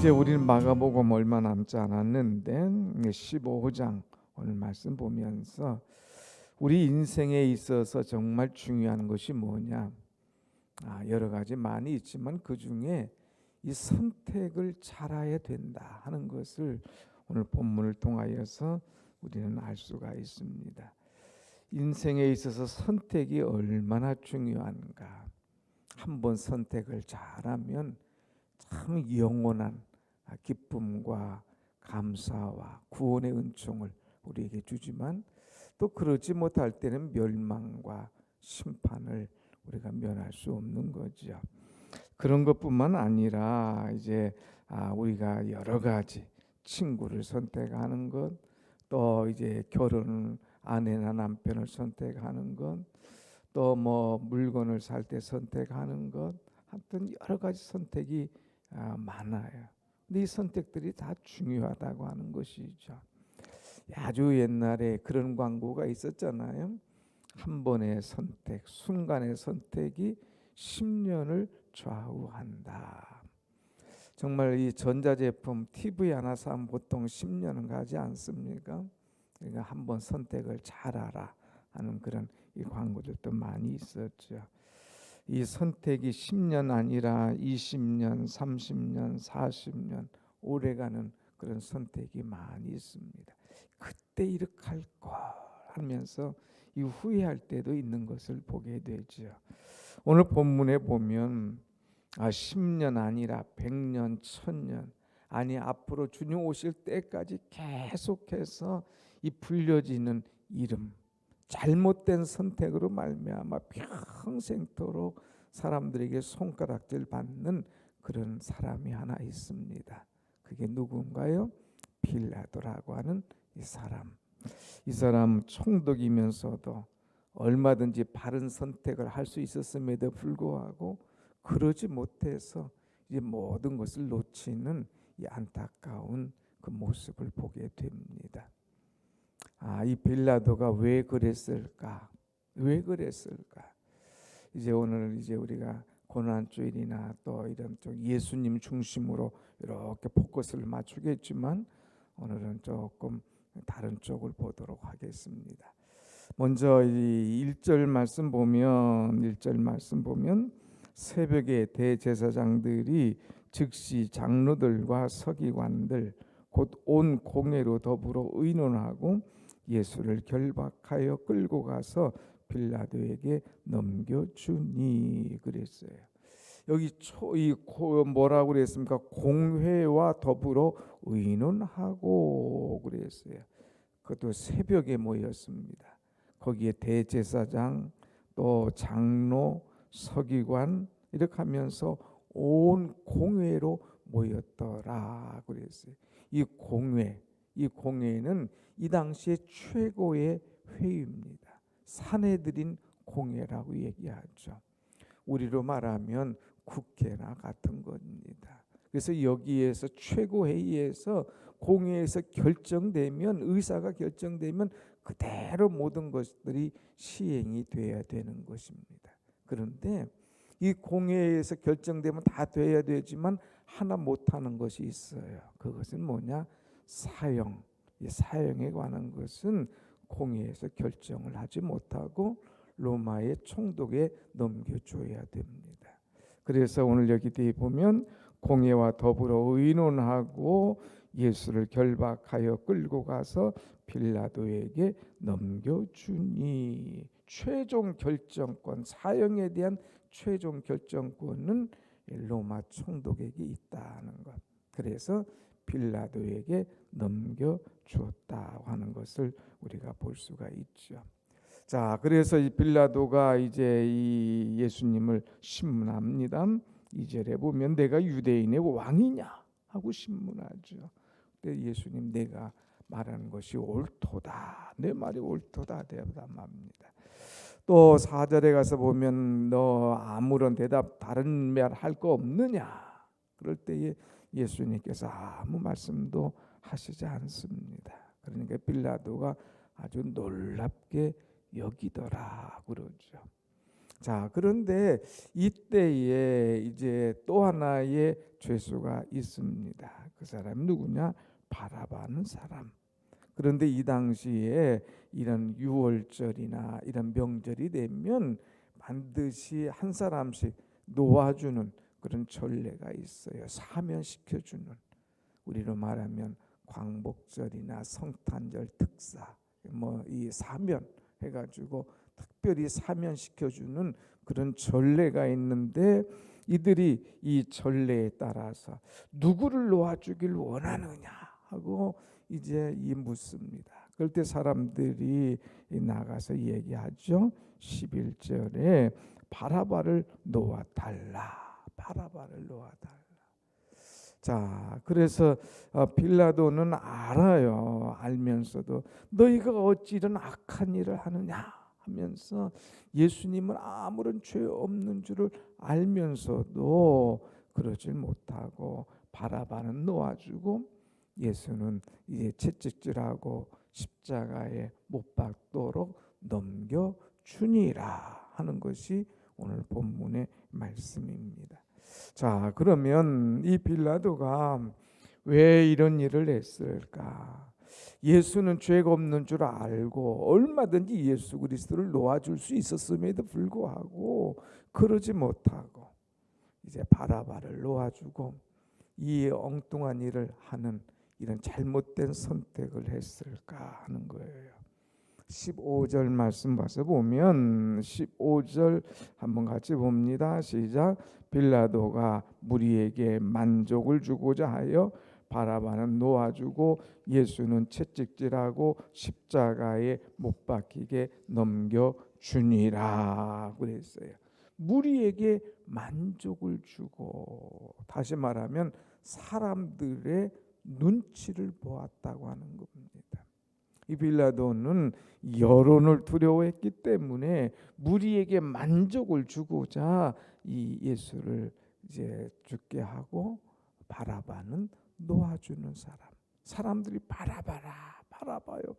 이제 우리는 마가복음 얼마 남지 않았는데 15장 오늘 말씀 보면서 우리 인생에 있어서 정말 중요한 것이 뭐냐? 여러 가지 많이 있지만 그 중에 이 선택을 잘해야 된다 하는 것을 오늘 본문을 통하여서 우리는 알 수가 있습니다. 인생에 있어서 선택이 얼마나 중요한가? 한번 선택을 잘하면 참 영원한 기쁨과 감사와 구원의 은총을 우리에게 주지만 또 그러지 못할 때는 멸망과 심판을 우리가 면할 수 없는 거죠. 그런 것뿐만 아니라 이제 우리가 여러 가지 친구를 선택하는 것, 또 이제 결혼 아내나 남편을 선택하는 것, 또 뭐 물건을 살 때 선택하는 것, 하여튼 여러 가지 선택이 많아요. 근데 이 선택들이 다 중요하다고 하는 것이죠. 아주 옛날에 그런 광고가 있었잖아요. 한 번의 선택, 순간의 선택이 10년을 좌우한다. 정말 이 전자제품 TV 하나 사면 보통 10년은 가지 않습니까? 그러니까 한 번 선택을 잘하라 하는 그런 이 광고들도 많이 있었죠. 이 선택이 10년 아니라 20년, 30년, 40년 오래가는 그런 선택이 많이 있습니다. 그때 이렇게 할 걸 하면서 이 후회할 때도 있는 것을 보게 되죠. 오늘 본문에 보면 10년 아니라 100년, 1000년, 아니 앞으로 주님 오실 때까지 계속해서 이 불려지는 이름, 잘못된 선택으로 말미암아 평생토록 사람들에게 손가락질 받는 그런 사람이 하나 있습니다. 그게 누군가요? 빌라도라고 하는 이 사람. 이 사람 총독이면서도 얼마든지 바른 선택을 할 수 있었음에도 불구하고 그러지 못해서 이제 모든 것을 놓치는 이 안타까운 그 모습을 보게 됩니다. 이 빌라도가 왜 그랬을까? 왜 그랬을까? 이제 오늘 이제 우리가 고난주일이나 또 이런 쪽 예수님 중심으로 이렇게 포커스를 맞추겠지만 오늘은 조금 다른 쪽을 보도록 하겠습니다. 먼저 이 1절 말씀 보면 새벽에 대제사장들이 즉시 장로들과 서기관들 곧 온 공회로 더불어 의논하고 예수를 결박하여 끌고 가서 빌라도에게 넘겨주니 그랬어요. 여기 뭐라고 그랬습니까? 공회와 더불어 의논하고 그랬어요. 그것도 새벽에 모였습니다. 거기에 대제사장 또 장로 서기관 이렇게 하면서 온 공회로 모였더라 그랬어요. 이 공회는 이 당시에 최고의 회의입니다. 사내들인 공회라고 얘기하죠. 우리로 말하면 국회나 같은 겁니다. 그래서 여기에서 최고회의에서 공회에서 결정되면 의사가 결정되면 그대로 모든 것들이 시행이 돼야 되는 것입니다. 그런데 이 공회에서 결정되면 다 돼야 되지만 하나 못하는 것이 있어요. 그것은 뭐냐? 사형. 이 사형에 관한 것은 공회에서 결정을 하지 못하고 로마의 총독에 넘겨줘야 됩니다. 그래서 오늘 여기 뒤에 보면 공회와 더불어 의논하고 예수를 결박하여 끌고 가서 빌라도에게 넘겨주니 최종 결정권, 사형에 대한 최종 결정권은 로마 총독에게 있다는 것. 그래서 빌라도에게 넘겨주었다고 하는 것을 우리가 볼 수가 있죠. 자, 그래서 이 빌라도가 이제 이 예수님을 신문합니다. 2절에 보면 내가 유대인의 왕이냐 하고 신문하죠. 그때 예수님 내가 말하는 것이 옳도다. 내 말이 옳도다 대답합니다. 또 4절에 가서 보면 너 아무런 대답 다른 말 할 거 없느냐? 그럴 때에 예수님께서 아무 말씀도 하시지 않습니다. 그러니까 빌라도가 아주 놀랍게 여기더라 그러죠. 자, 그런데 이때에 이제 또 하나의 죄수가 있습니다. 그 사람이 누구냐? 바라바는 사람. 그런데 이 당시에 이런 유월절이나 이런 명절이 되면 반드시 한 사람씩 놓아주는 그런 전례가 있어요. 사면시켜주는, 우리로 말하면 광복절이나 성탄절 특사, 뭐 이 사면 해가지고 특별히 사면시켜주는 그런 전례가 있는데, 이들이 이 전례에 따라서 누구를 놓아주길 원하느냐 하고 이제 이 묻습니다. 그럴 때 사람들이 나가서 얘기하죠. 11절에 바라바를 놓아달라. 바라바를 놓아달라. 자, 그래서 빌라도는 알아요. 알면서도 너희가 어찌 이런 악한 일을 하느냐 하면서, 예수님은 아무런 죄 없는 줄을 알면서도 그러질 못하고 바라바는 놓아주고 예수는 이제 채찍질하고 십자가에 못 박도록 넘겨주니라 하는 것이 오늘 본문의 말씀입니다. 자, 그러면 이 빌라도가 왜 이런 일을 했을까? 예수는 죄가 없는 줄 알고 얼마든지 예수 그리스도를 놓아줄 수 있었음에도 불구하고 그러지 못하고 이제 바라바를 놓아주고 이 엉뚱한 일을 하는 이런 잘못된 선택을 했을까 하는 거예요. 15절 말씀 봐서 보면 15절 한번 같이 봅니다. 시작. 빌라도가 무리에게 만족을 주고자 하여 바라바는 놓아주고 예수는 채찍질하고 십자가에 못 박히게 넘겨주니라 그랬어요. 무리에게 만족을 주고, 다시 말하면 사람들의 눈치를 보았다고 하는 겁니다. 이 빌라도는 여론을 두려워했기 때문에 무리에게 만족을 주고자 이 예수를 이제 죽게 하고 바라바는 놓아주는 사람. 사람들이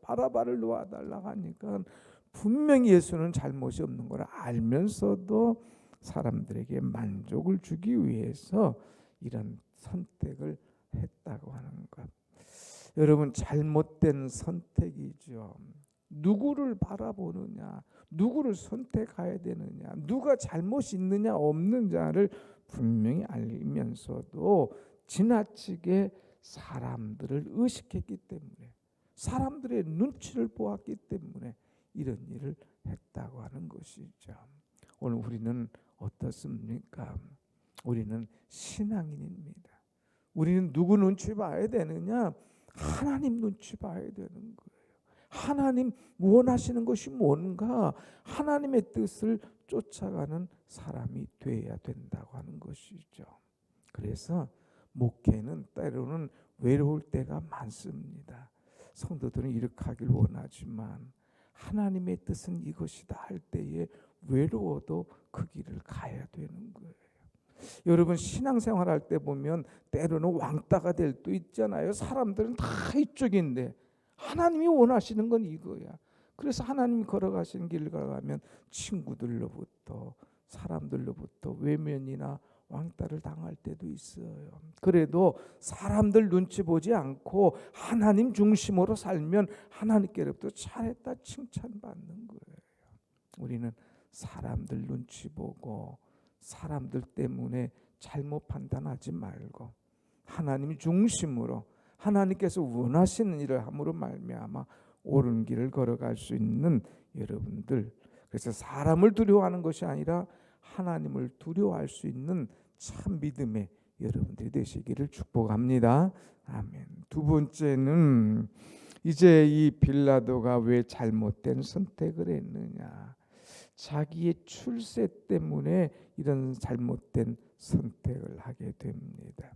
바라바를 놓아달라고 하니까 분명히 예수는 잘못이 없는 걸 알면서도 사람들에게 만족을 주기 위해서 이런 선택을 했다고 하는 것. 여러분, 잘못된 선택이죠. 누구를 바라보느냐, 누구를 선택해야 되느냐, 누가 잘못이 있느냐 없느냐를 분명히 알면서도 지나치게 사람들을 의식했기 때문에, 사람들의 눈치를 보았기 때문에 이런 일을 했다고 하는 것이죠. 오늘 우리는 어떻습니까? 우리는 신앙인입니다. 우리는 누구 눈치 봐야 되느냐? 하나님 눈치 봐야 되는 거예요. 하나님 원하시는 것이 뭔가, 하나님의 뜻을 쫓아가는 사람이 되어야 된다고 하는 것이죠. 그래서 목회는 때로는 외로울 때가 많습니다. 성도들은 이렇게 하길 원하지만 하나님의 뜻은 이것이다 할 때에 외로워도 그 길을 가야 되는 거예요. 여러분, 신앙생활 할 때 보면 때로는 왕따가 될 때 있잖아요. 사람들은 다 이쪽인데 하나님이 원하시는 건 이거야. 그래서 하나님이 걸어가시는 길을 걸어가면 친구들로부터, 사람들로부터 외면이나 왕따를 당할 때도 있어요. 그래도 사람들 눈치 보지 않고 하나님 중심으로 살면 하나님께로부터 잘했다 칭찬받는 거예요. 우리는 사람들 눈치 보고 사람들 때문에 잘못 판단하지 말고 하나님 중심으로 하나님께서 원하시는 일을 함으로 말미암아 옳은 길을 걸어갈 수 있는 여러분들, 그래서 사람을 두려워하는 것이 아니라 하나님을 두려워할 수 있는 참 믿음의 여러분들이 되시기를 축복합니다. 아멘. 두 번째는 이제 이 빌라도가 왜 잘못된 선택을 했느냐, 자기의 출세 때문에 이런 잘못된 선택을 하게 됩니다.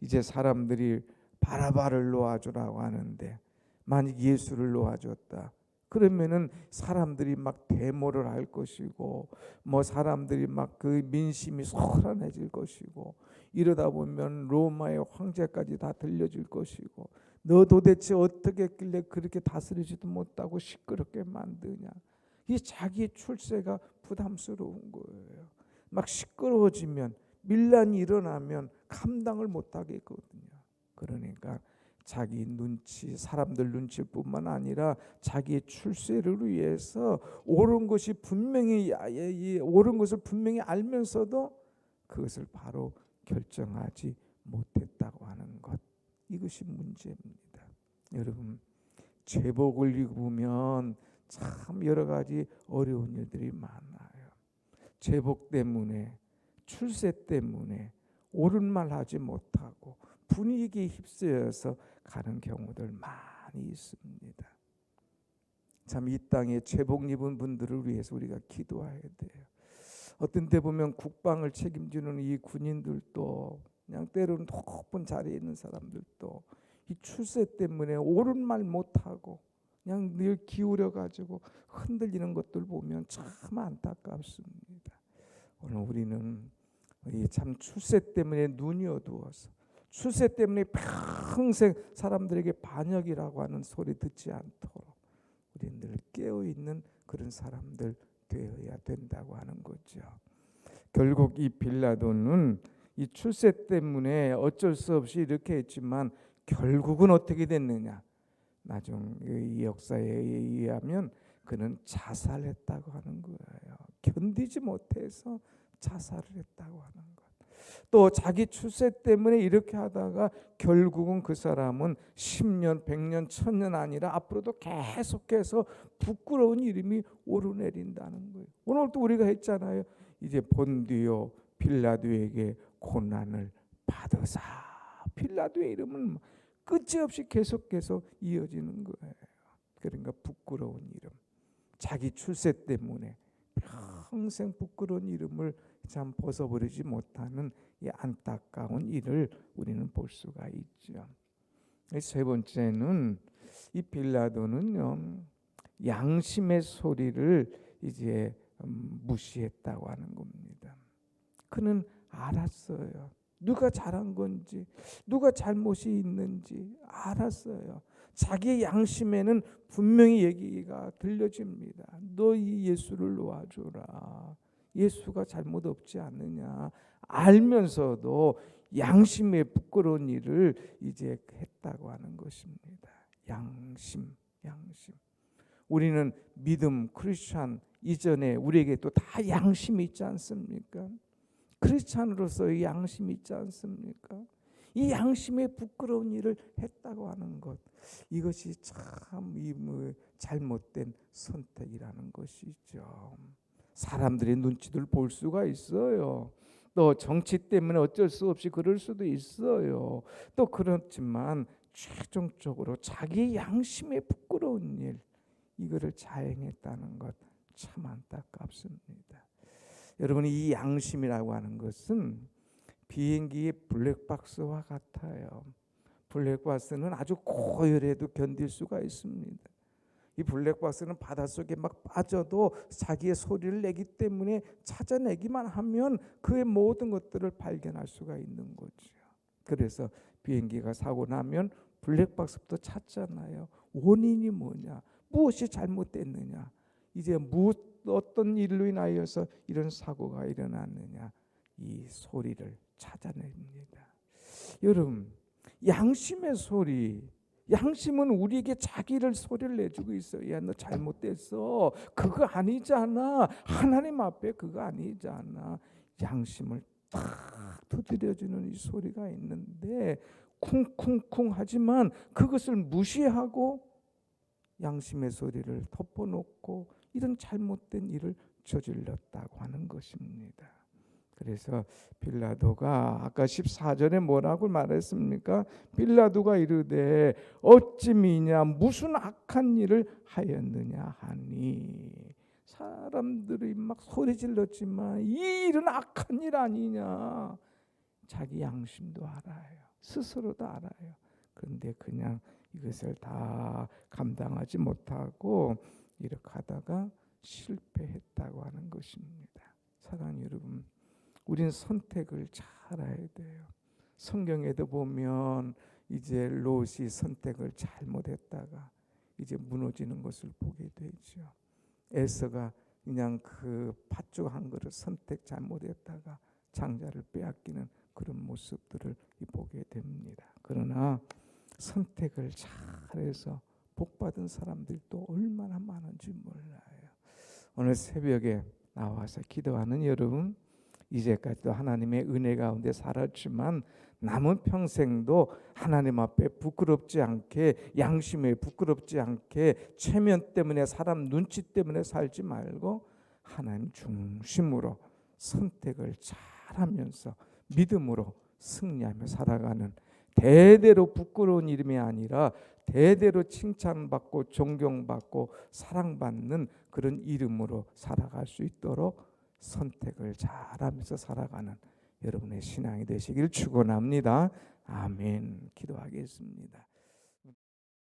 이제 사람들이 바라바를 놓아주라고 하는데 만약 예수를 놓아줬다 그러면은 사람들이 막 데모를 할 것이고, 뭐 사람들이 막 그 민심이 소란해질 것이고, 이러다 보면 로마의 황제까지 다 들려질 것이고, 너 도대체 어떻게 했길래 그렇게 다스리지도 못하고 시끄럽게 만드냐, 이 자기의 출세가 부담스러운 거예요. 막 시끄러워지면, 밀란이 일어나면 감당을 못 하겠거든요. 그러니까 자기 눈치, 사람들 눈치뿐만 아니라 자기의 출세를 위해서 옳은 것이 분명히 옳은 것을 분명히 알면서도 그것을 바로 결정하지 못했다고 하는 것, 이것이 문제입니다. 여러분, 제복을 입으면 참 여러 가지 어려운 일들이 많아요. 제복 때문에, 출세 때문에 옳은 말 하지 못하고 분위기에 휩쓰여서 가는 경우들 많이 있습니다. 참 이 땅에 제복 입은 분들을 위해서 우리가 기도해야 돼요. 어떤 때 보면 국방을 책임지는 이 군인들도, 그냥 때로는 높은 자리에 있는 사람들도 이 출세 때문에 옳은 말 못하고 그냥 늘 기울여 가지고 흔들리는 것들 보면 참 안타깝습니다. 오늘 우리는 이 참 출세 때문에 눈이 어두워서, 출세 때문에 평생 사람들에게 반역이라고 하는 소리 듣지 않도록 우리는 늘 깨어 있는 그런 사람들 되어야 된다고 하는 거죠. 결국 이 빌라도는 이 출세 때문에 어쩔 수 없이 이렇게 했지만 결국은 어떻게 됐느냐? 나중 이 역사에 의하면 그는 자살했다고 하는 거예요. 견디지 못해서 자살을 했다고 하는 것. 또 자기 출세 때문에 이렇게 하다가 결국은 그 사람은 10년, 100년, 1000년 아니라 앞으로도 계속해서 부끄러운 이름이 오르내린다는 거예요. 오늘 또 우리가 했잖아요. 이제 본디오 빌라도에게 고난을 받으사. 빌라도의 이름은 끝이 없이 계속 이어지는 거예요. 그러니까 부끄러운 이름, 자기 출세 때문에 평생 부끄러운 이름을 참 벗어버리지 못하는 이 안타까운 일을 우리는 볼 수가 있죠. 세 번째는 이 빌라도는요, 양심의 소리를 이제 무시했다고 하는 겁니다. 그는 알았어요. 누가 잘한 건지, 누가 잘못이 있는지 알았어요. 자기의 양심에는 분명히 얘기가 들려집니다. 너 이 예수를 놓아줘라. 예수가 잘못 없지 않느냐 알면서도 양심의 부끄러운 일을 이제 했다고 하는 것입니다. 양심. 우리는 믿음, 크리스찬 이전에 우리에게 또 다 양심이 있지 않습니까? 크리스찬으로서의 양심이 있지 않습니까? 이 양심의 부끄러운 일을 했다고 하는 것, 이것이 참 잘못된 선택이라는 것이죠. 사람들의 눈치를 볼 수가 있어요. 또 정치 때문에 어쩔 수 없이 그럴 수도 있어요. 또 그렇지만 최종적으로 자기 양심의 부끄러운 일, 이거를 자행했다는 것 참 안타깝습니다. 여러분, 이 양심이라고 하는 것은 비행기의 블랙박스와 같아요. 블랙박스는 아주 고열해도 견딜 수가 있습니다. 이 블랙박스는 바닷속에 막 빠져도 자기의 소리를 내기 때문에 찾아내기만 하면 그의 모든 것들을 발견할 수가 있는 거죠. 그래서 비행기가 사고 나면 블랙박스부터 찾잖아요. 원인이 뭐냐? 무엇이 잘못됐느냐? 이제 어떤 일로 인하여서 이런 사고가 일어났느냐? 이 소리를 찾아냅니다. 여러분, 양심의 소리, 양심은 우리에게 자기를 소리를 내주고 있어요. 야, 너 잘못됐어. 그거 아니잖아. 하나님 앞에 그거 아니잖아. 양심을 탁 두드려주는 이 소리가 있는데 쿵쿵쿵 하지만 그것을 무시하고 양심의 소리를 덮어놓고 이런 잘못된 일을 저질렀다고 하는 것입니다. 그래서 빌라도가 아까 14절에 뭐라고 말했습니까? 빌라도가 이르되 어찌 미냐 무슨 악한 일을 하였느냐 하니, 사람들이 막 소리 질렀지만 이 일은 악한 일 아니냐, 자기 양심도 알아요. 스스로도 알아요. 그런데 그냥 이것을 다 감당하지 못하고 이렇게 하다가 실패했다고 하는 것입니다. 사랑하는 여러분, 우리는 선택을 잘 해야 돼요. 성경에도 보면 이제 롯이 선택을 잘못했다가 이제 무너지는 것을 보게 되죠. 에서가 그냥 그 팥죽 한 그릇 선택 잘못했다가 장자를 빼앗기는 그런 모습들을 보게 됩니다. 그러나 선택을 잘해서 복받은 사람들도 얼마나 많은지 몰라요. 오늘 새벽에 나와서 기도하는 여러분, 이제까지도 하나님의 은혜 가운데 살았지만 남은 평생도 하나님 앞에 부끄럽지 않게, 양심에 부끄럽지 않게, 체면 때문에, 사람 눈치 때문에 살지 말고 하나님 중심으로 선택을 잘하면서 믿음으로 승리하며 살아가는, 대대로 부끄러운 이름이 아니라 대대로 칭찬받고 존경받고 사랑받는 그런 이름으로 살아갈 수 있도록 선택을 잘하면서 살아가는 여러분의 신앙이 되시길 축원합니다. 아멘. 기도하겠습니다.